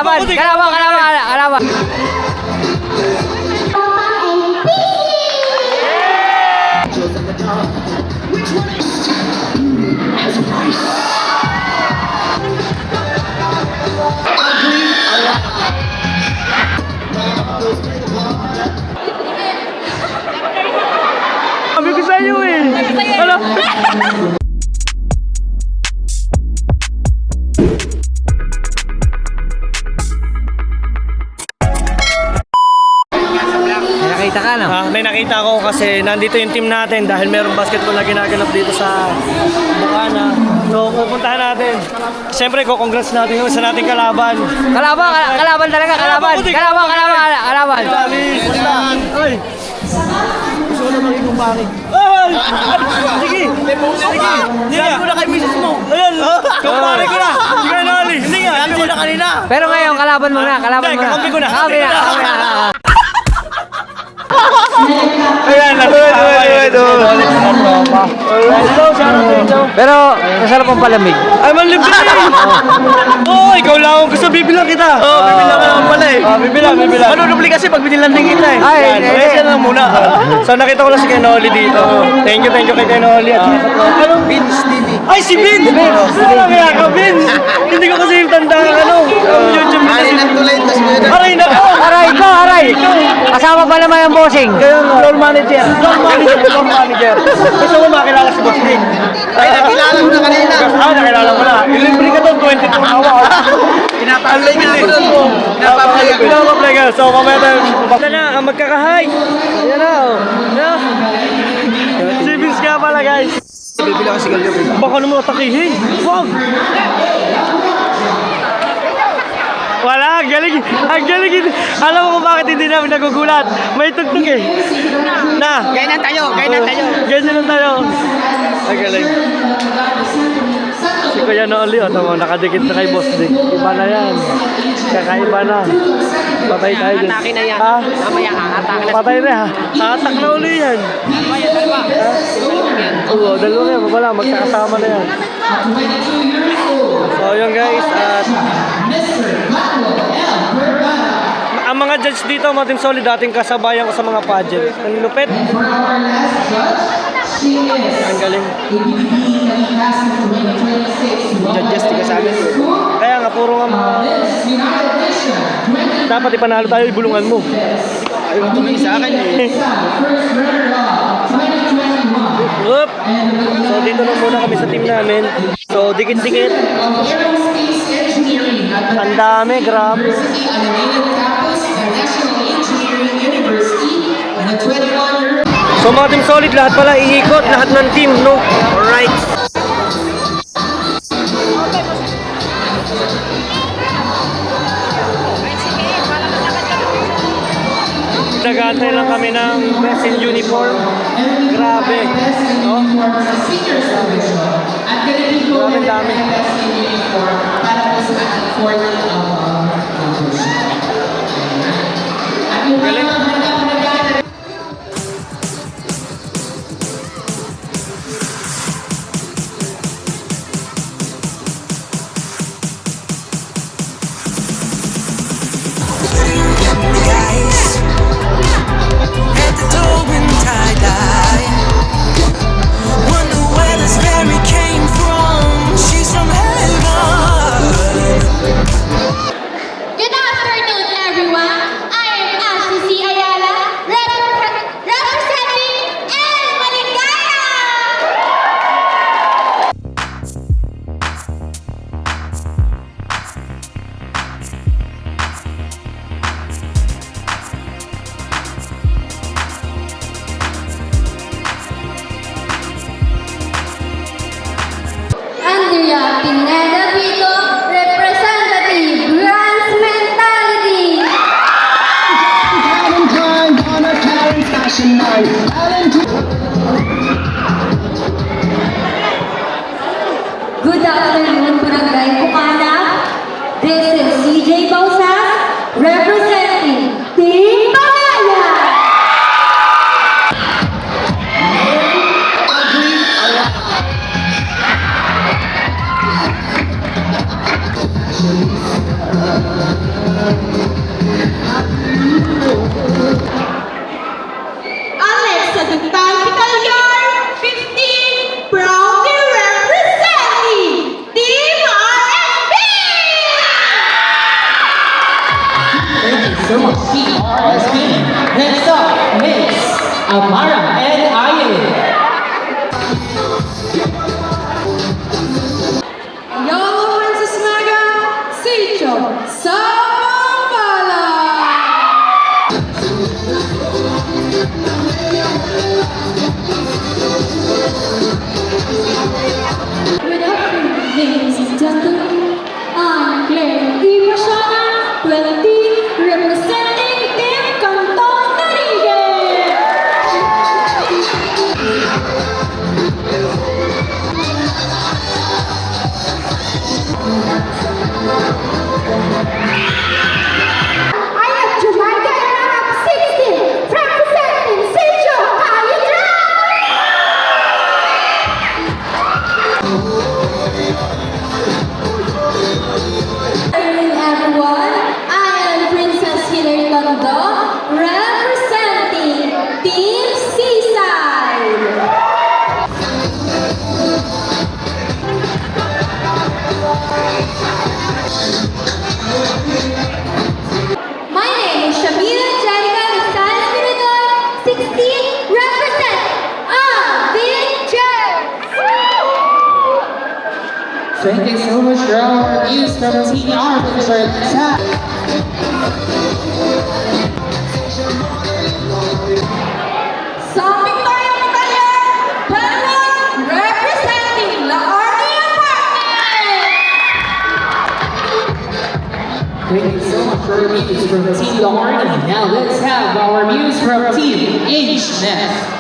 Kalaban. Sabi ko sa'yo eh. Ano? Nakita ka, no? May nakita ko kasi nandito yung team natin dahil merong basketball na ginaganap dito sa Bukana. So pupuntahan natin. Siyempre congrats natin yung isa nating kalaban. Kalaban talaga, kalaban. Ay! Gusto ko na maging kumpare. Ay! Sige! Sige! Ko na kay misis mo. Ayan! Kumpare ko na! Sige na, Ali! Hindi nga! Sabi ko na kanina! Pero ngayon, kalaban mo na. Kakampi ko na! Ayan, pero masarap ang palamig. Ay, manlib ka eh! Oo, ikaw lang ako gusto bibilang kita. Oo, bibilang ka naman pala eh. Bibilang. Manunubli kasi pag binilang din kita eh. Ay, siya lang muna. So nakita ko lang si Kenoli dito. Thank you kay Kenoli. Anong Vince TV? Ay, si Vince! Wala kaya ka, Vince! Hindi ko kasi yung tanda YouTube. Aray ng tulay, tas mo yun. Aray na ko! Aray! Kasama pa naman ang bossing. Floor manager. Gusto mo makilala si Boss King? Ay, nakilala ko na kanina. Nakilala mo na. Ilibre ka doon, 22 hours. Pinapalay nga ako doon. Pinapapalay ka. So, mamaya tayo. Basta na, ang magkakahay. Ayan na, oh. Si Vince nga pala, guys. Bibila ko si Galyo. Baka naman atakihin. Wag! Wala, ang galing. Alam mo kung bakit hindi namin nagugulat. May tugtog eh. Ganyan tayo. Ganyan lang tayo. Ang galing. Si Kuya Noli, tama, nakadikit na kay Boss Dick. Iba na yan. Kakaiba na. Patay tayo dyan. Atake na yan. Ha? Mamaya atake na. Patay na ha. Hatak na uli yan. Dalawa. Oo, dalawa yan. Wala, magkakasama na yan. So yun guys, at ang mga judge dito, mga Team Solid, dating kasabayan ko sa mga pageant. Ang lupit. Ang galing. Judges, di ka sa amin. Kaya nga, puro nga mga... Dapat ipanalo tayo, ibulungan mo. Ayaw tumingin sa akin eh. Oop. So dito na muna kami sa team namin. So dikit-dikit. Ang dami, grabe. So mga Team Solid, lahat pala iikot, lahat ng team, no? Alright. Nag-aantay lang kami ng best in uniform. Grabe, no? Grabe dami. Galing. Good afternoon, everyone. I am Ashley C. Ayala, representing El Maligaya. Andrea Pineda Vito, representative Grants Mentality. Good afternoon, Barangay Bukana. This is CJ Bausas, representing Team Bagaya. My name is Shamila Janica Gonzalez Mirador, 16, represent Avengers! Thank you so much for our reviews from Team Arbiter. Let's have Something tayo medalya, pero representing La Army Apartment! Thank you so much for reviews from Team Lombardi. Now let's have our reviews from Team Inchnet.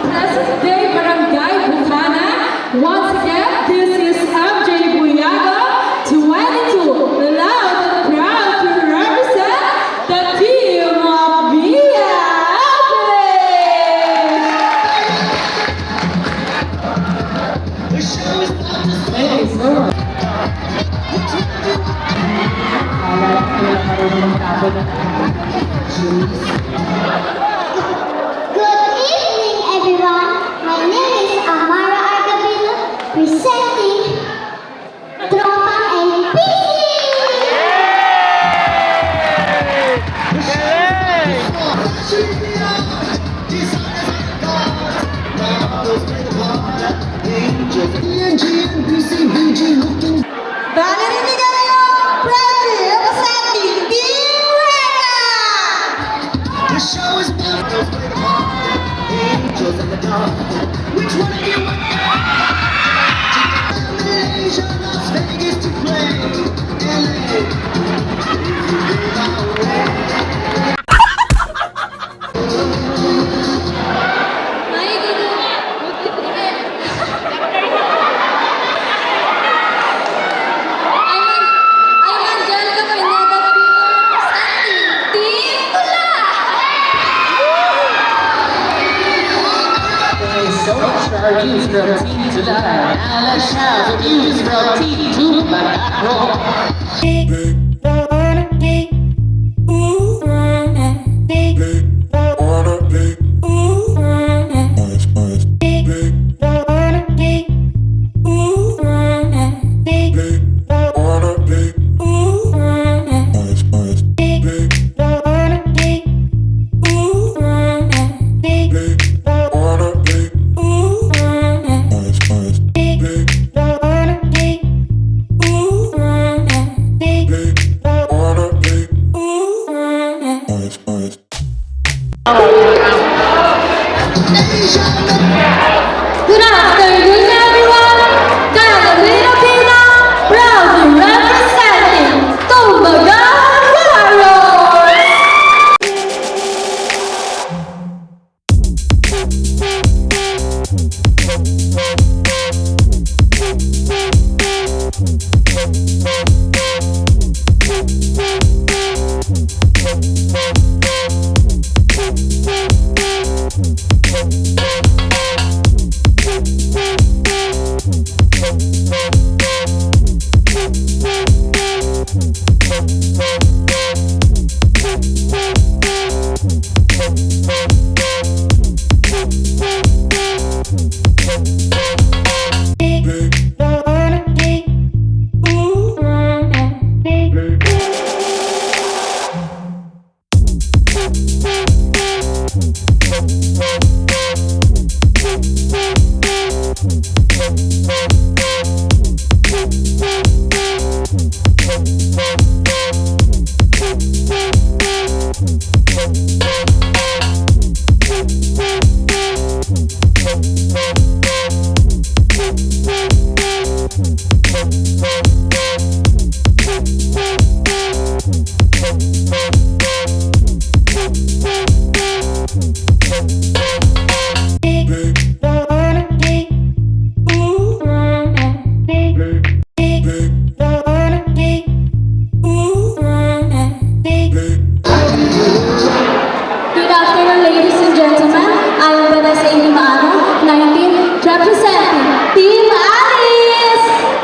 Present Day Barangay Bukana. Once again, this is MJ Buyaga, 22, loud and proud to represent the team of Via Thank you so much. Good evening, everyone. My name is Amara Argabino, presenting Tropa NPC. Valerie Miguelio, proudly representing Team Reka! The show is built with the heart, angels in the dark. Which one of you want Malaysia, Las Vegas to play? I'm Angelica Pineda representing Team Tula! Thank you so much for our reviews from Team July. Now let's have reviews from Team Tupac. Good afternoon, everyone. Carolina Pina, proudly representing Tumbaga Warriors. Thank you. PSA Team Ano 19 representing Team Alice.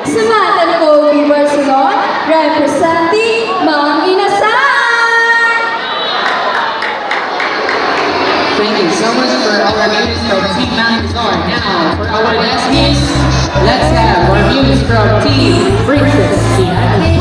Samantha Kobe Barcelona representing Mang Inasal. Thank you so much for our news from Team Manazar. Now, for our next news, let's have our news from Team Princess Diana.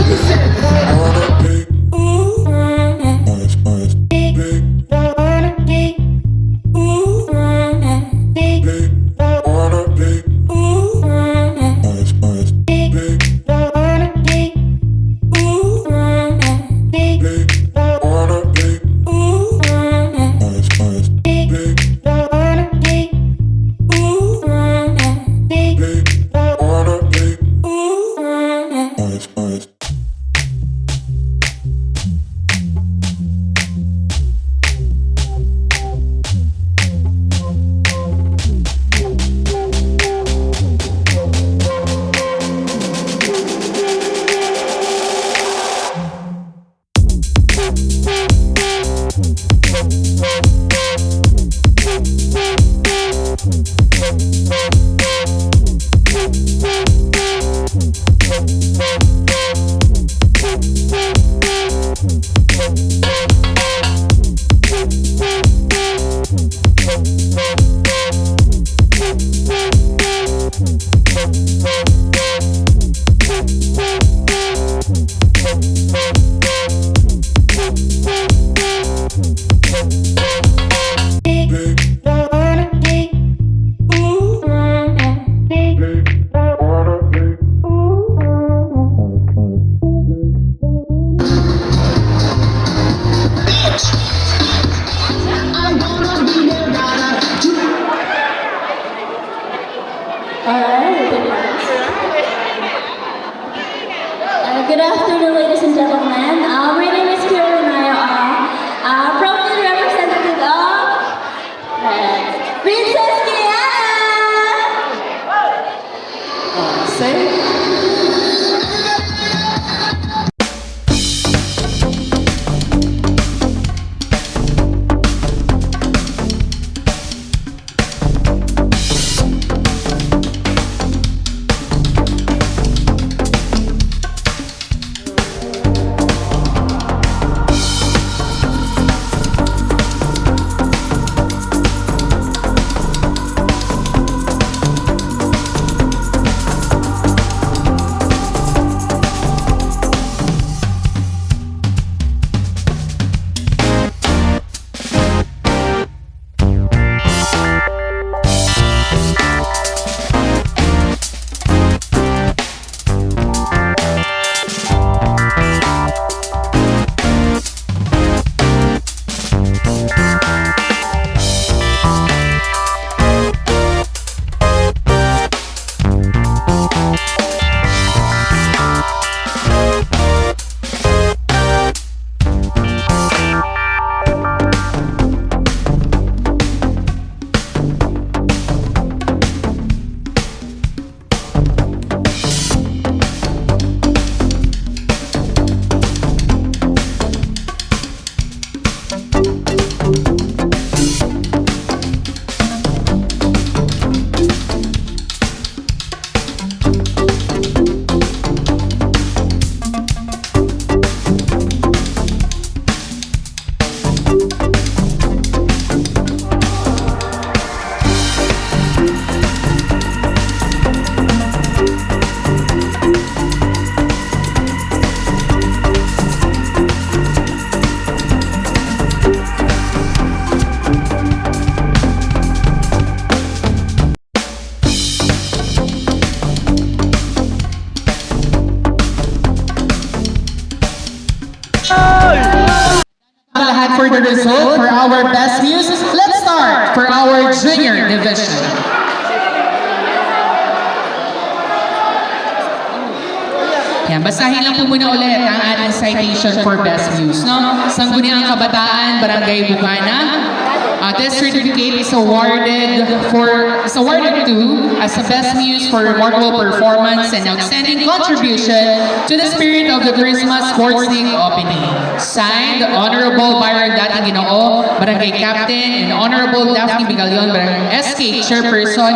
time for the result for our best news. Let's start for our junior division. Yan, basahin lang po muna ulit ang ating citation for best news, no? Sangguniang Kabataan, Barangay Bukana. This certificate is awarded to as the best news for remarkable performance and outstanding contribution to the spirit of the Christmas Sports League opening. Signed, Honorable Byron Dating Ginoo, Barangay Captain, and Honorable Daphne Bigalion, Barangay SK Chairperson,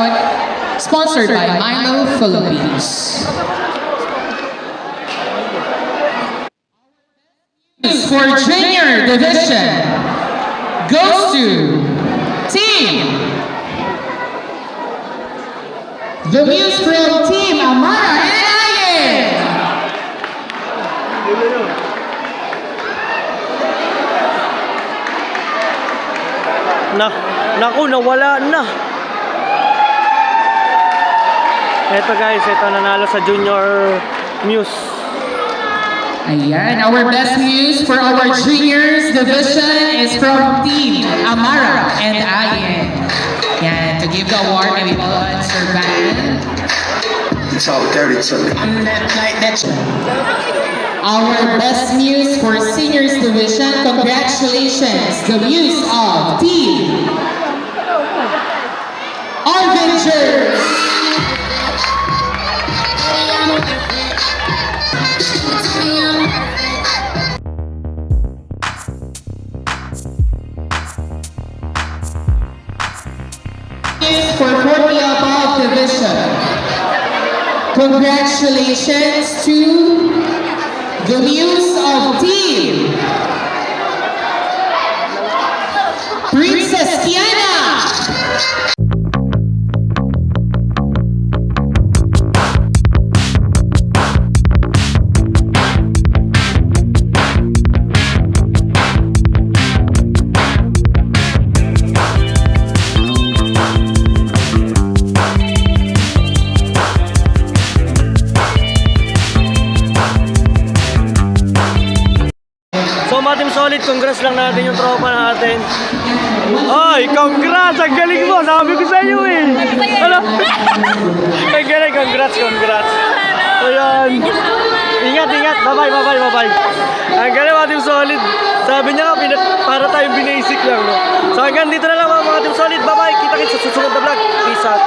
sponsored by Milo Philippines. For junior division goes to team the Muse from Team Amara and Ayen. Naku, nawala na. Eto guys, ito nanalo sa Junior Muse. Ayan, our best news for our juniors division is from Team Amara and Ayen. Yan, to give the award, maybe po, Sir Van. It's all dirty to me. Our best news for seniors division, congratulations, the muse of Team Avengers. For 40 above division. Congratulations to the muse of Team Princess Kiana. So mga Team Solid, congrats lang natin yung tropa natin. Ay, congrats! Ang galing mo! Sabi ko sa iyo eh! Ano? Ang galing, congrats! Ayan! Ingat! Bye-bye! Ang galing mga Team Solid! Sabi niya nga, para tayong binasic lang, no? So hanggang dito na lang mga Team Solid. Bye-bye! Kita-kits sa susunod na vlog. Peace out!